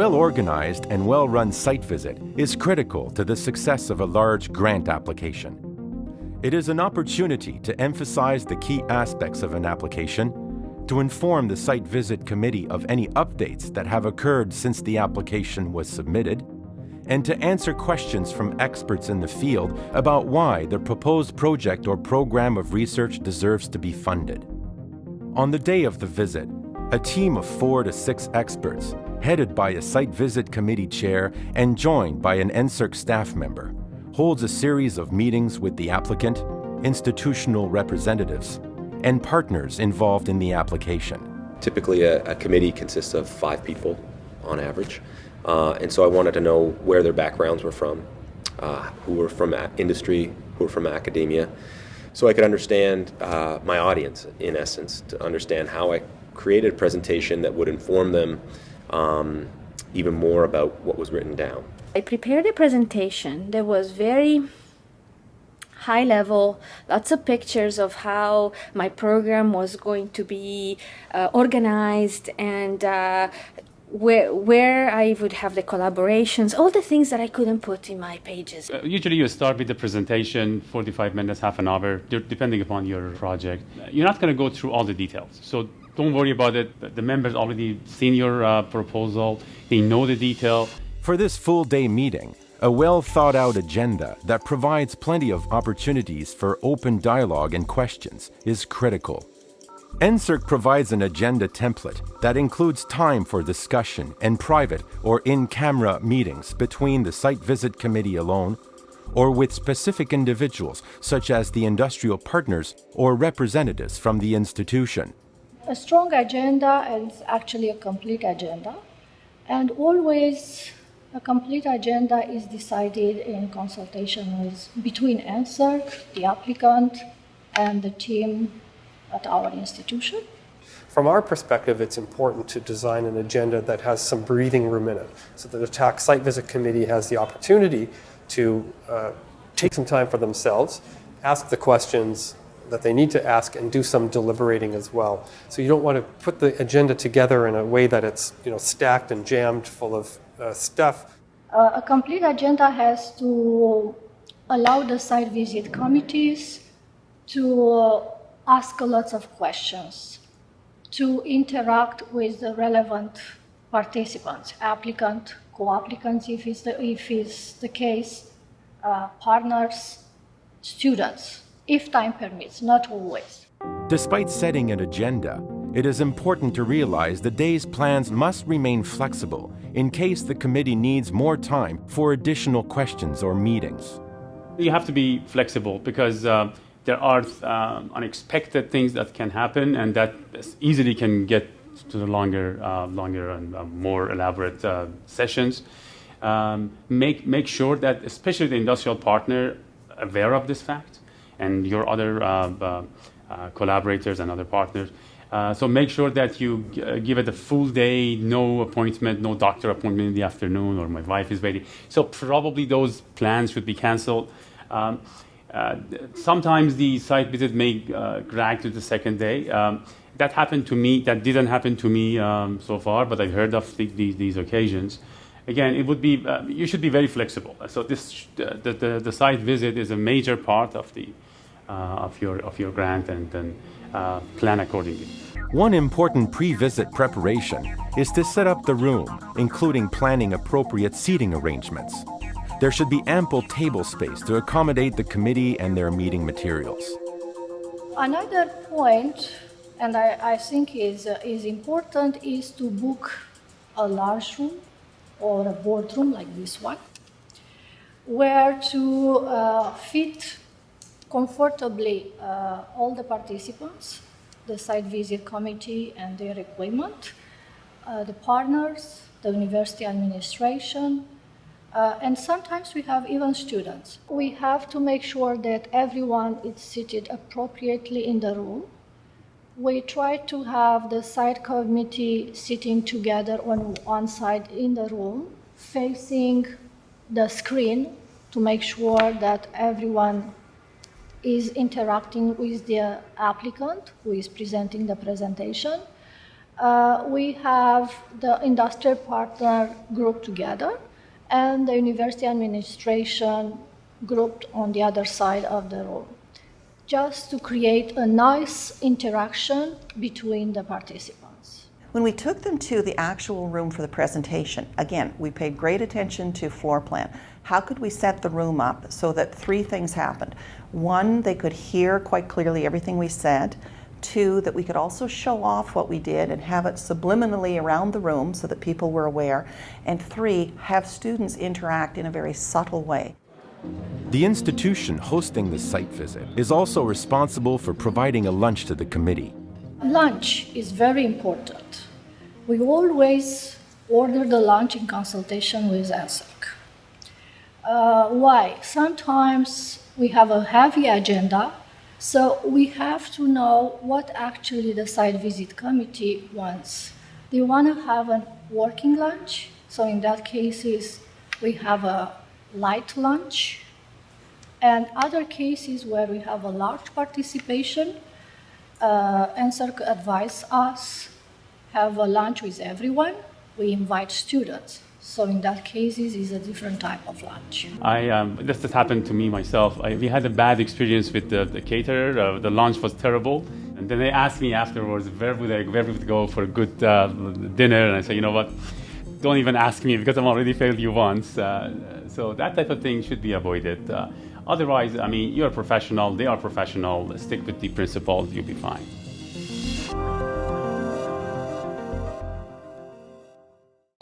well-organized and well-run site visit is critical to the success of a large grant application. It is an opportunity to emphasize the key aspects of an application, to inform the site visit committee of any updates that have occurred since the application was submitted, and to answer questions from experts in the field about why the proposed project or program of research deserves to be funded. On the day of the visit, a team of 4 to 6 experts, headed by a site visit committee chair and joined by an NSERC staff member, holds a series of meetings with the applicant, institutional representatives, and partners involved in the application. Typically, a committee consists of 5 people on average, and so I wanted to know where their backgrounds were from, who were from industry, who were from academia, so I could understand my audience, in essence, to understand how I created a presentation that would inform them even more about what was written down. I prepared a presentation that was very high level, lots of pictures of how my program was going to be organized, and where I would have the collaborations, all the things that I couldn't put in my pages. Usually you start with the presentation, 45 minutes, half an hour, depending upon your project. You're not going to go through all the details, so don't worry about it. The members already seen your proposal, they know the detail. For this full-day meeting, a well-thought-out agenda that provides plenty of opportunities for open dialogue and questions is critical. NSERC provides an agenda template that includes time for discussion and private or in-camera meetings between the site visit committee alone or with specific individuals such as the industrial partners or representatives from the institution. A strong agenda is actually a complete agenda, and always a complete agenda is decided in consultation between NSERC, the applicant, and the team at our institution. From our perspective, it's important to design an agenda that has some breathing room in it, so that the TAC Site Visit Committee has the opportunity to take some time for themselves, ask the questions that they need to ask, and do some deliberating as well. So you don't want to put the agenda together in a way that it's stacked and jammed full of stuff. A complete agenda has to allow the site visit committees to ask lots of questions, to interact with the relevant participants, applicant, co-applicants if it's the case, partners, students, if time permits, not always. Despite setting an agenda, it is important to realize the day's plans must remain flexible in case the committee needs more time for additional questions or meetings. You have to be flexible because there are unexpected things that can happen, and that easily can get to the longer and more elaborate sessions. Make sure that, especially the industrial partner, aware of this fact, and your other collaborators and other partners. So make sure that you give it a full day, no appointment, no doctor appointment in the afternoon, or my wife is waiting. So probably those plans should be canceled. Sometimes the site visit may drag to the second day. That happened to me. That didn't happen to me so far, but I've heard of these occasions. Again, it would be you should be very flexible. So the site visit is a major part of your grant, and then plan accordingly. One important pre-visit preparation is to set up the room, including planning appropriate seating arrangements. There should be ample table space to accommodate the committee and their meeting materials. Another point, and I think is important, is to book a large room or a boardroom like this one, where to fit comfortably all the participants, the site visit committee and their equipment, the partners, the university administration, and sometimes we have even students. We have to make sure that everyone is seated appropriately in the room. We try to have the site committee sitting together on one side in the room, facing the screen, to make sure that everyone is interacting with the applicant who is presenting the presentation. We have the industrial partner grouped together and the university administration grouped on the other side of the room, just to create a nice interaction between the participants. When we took them to the actual room for the presentation, again, we paid great attention to floor plan. How could we set the room up so that 3 things happened? 1, they could hear quite clearly everything we said. 2, that we could also show off what we did and have it subliminally around the room so that people were aware. And 3, have students interact in a very subtle way. The institution hosting the site visit is also responsible for providing a lunch to the committee. Lunch is very important. We always order the lunch in consultation with NSERC. Why? Sometimes we have a heavy agenda, so we have to know what actually the site visit committee wants. They want to have a working lunch, so in that case we have a light lunch. And other cases where we have a large participation, NSERC advise us have a lunch with everyone. We invite students. So in that case, it's a different type of lunch. This has happened to me myself. We had a bad experience with the caterer. The lunch was terrible. And then they asked me afterwards, where would I go for a good dinner? And I said, you know what, don't even ask me because I've already failed you once. So that type of thing should be avoided. Otherwise, I mean, you're a professional, they are professional. Stick with the principles, you'll be fine.